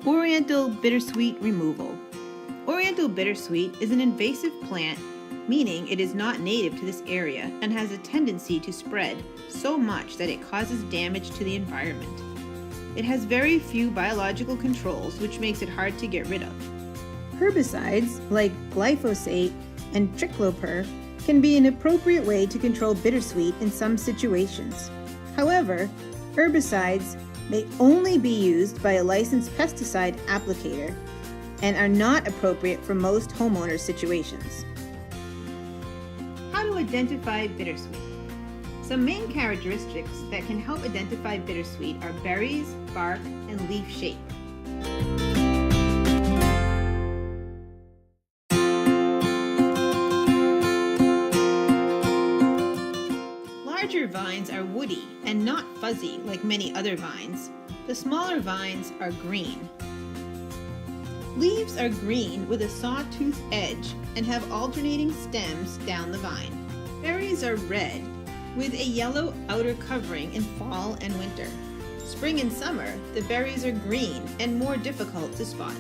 Oriental Bittersweet Removal. Oriental Bittersweet is an invasive plant, meaning it is not native to this area and has a tendency to spread so much that it causes damage to the environment. It has very few biological controls, which makes it hard to get rid of. Herbicides like glyphosate and tricloper can be an appropriate way to control bittersweet in some situations. However, herbicides may only be used by a licensed pesticide applicator and are not appropriate for most homeowner situations. How to identify bittersweet. Some main characteristics that can help identify bittersweet are berries, bark, and leaf shape. Larger vines are woody and not fuzzy like many other vines. The smaller vines are green. Leaves are green with a sawtooth edge and have alternating stems down the vine. Berries are red with a yellow outer covering in fall and winter. Spring and summer, the berries are green and more difficult to spot.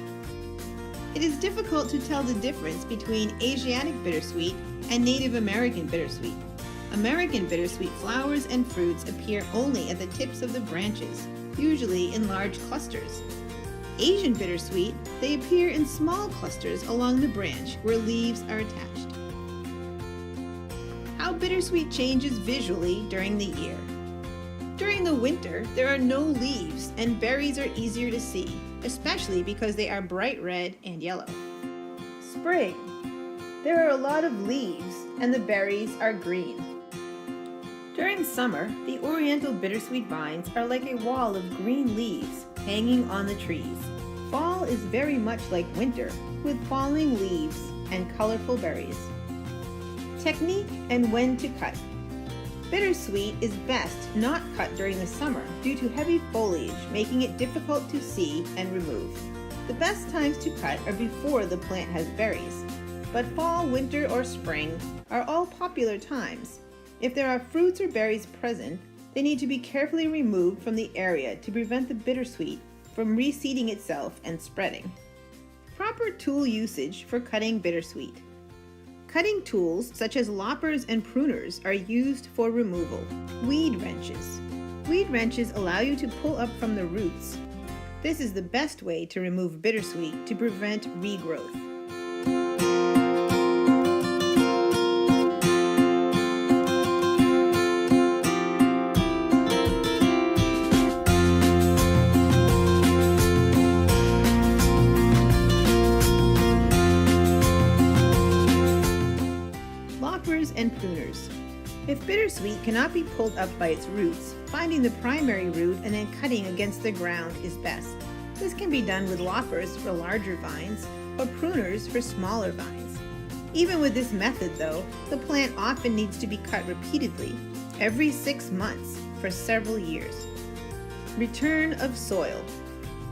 It is difficult to tell the difference between Asiatic bittersweet and Native American bittersweet. American bittersweet flowers and fruits appear only at the tips of the branches, usually in large clusters. Asian bittersweet, they appear in small clusters along the branch where leaves are attached. How bittersweet changes visually during the year. During the winter, there are no leaves and berries are easier to see, especially because they are bright red and yellow. Spring. There are a lot of leaves and the berries are green. During summer, the Oriental bittersweet vines are like a wall of green leaves hanging on the trees. Fall is very much like winter, with falling leaves and colorful berries. Technique and when to cut. Bittersweet is best not cut during the summer due to heavy foliage, making it difficult to see and remove. The best times to cut are before the plant has berries, but fall, winter, or spring are all popular times. If there are fruits or berries present, they need to be carefully removed from the area to prevent the bittersweet from reseeding itself and spreading. Proper tool usage for cutting bittersweet. Cutting tools such as loppers and pruners are used for removal. Weed wrenches. Weed wrenches allow you to pull up from the roots. This is the best way to remove bittersweet to prevent regrowth. Loppers and pruners. If bittersweet cannot be pulled up by its roots, finding the primary root and then cutting against the ground is best. This can be done with loppers for larger vines or pruners for smaller vines. Even with this method though, the plant often needs to be cut repeatedly, every 6 months for several years. Return of soil.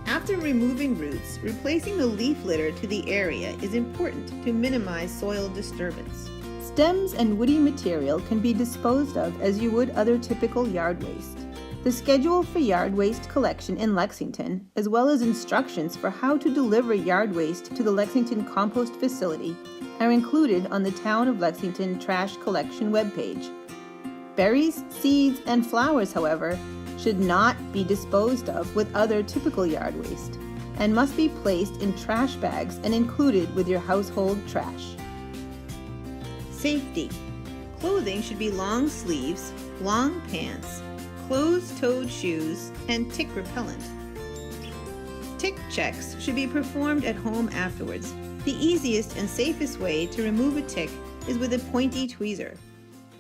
After removing roots, replacing the leaf litter to the area is important to minimize soil disturbance. Stems and woody material can be disposed of as you would other typical yard waste. The schedule for yard waste collection in Lexington, as well as instructions for how to deliver yard waste to the Lexington compost facility, are included on the Town of Lexington Trash Collection webpage. Berries, seeds, and flowers, however, should not be disposed of with other typical yard waste, and must be placed in trash bags and included with your household trash. Safety. Clothing should be long sleeves, long pants, closed-toed shoes, and tick repellent. Tick checks should be performed at home afterwards. The easiest and safest way to remove a tick is with a pointy tweezer.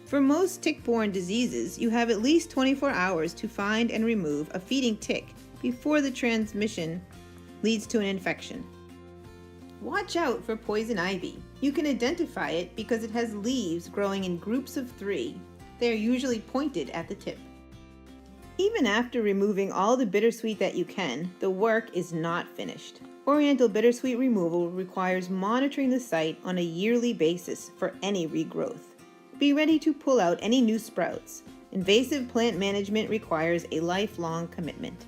For most tick-borne diseases, you have at least 24 hours to find and remove a feeding tick before the transmission leads to an infection. Watch out for poison ivy. You can identify it because it has leaves growing in groups of 3. They are usually pointed at the tip. Even after removing all the bittersweet that you can, the work is not finished. Oriental bittersweet removal requires monitoring the site on a yearly basis for any regrowth. Be ready to pull out any new sprouts. Invasive plant management requires a lifelong commitment.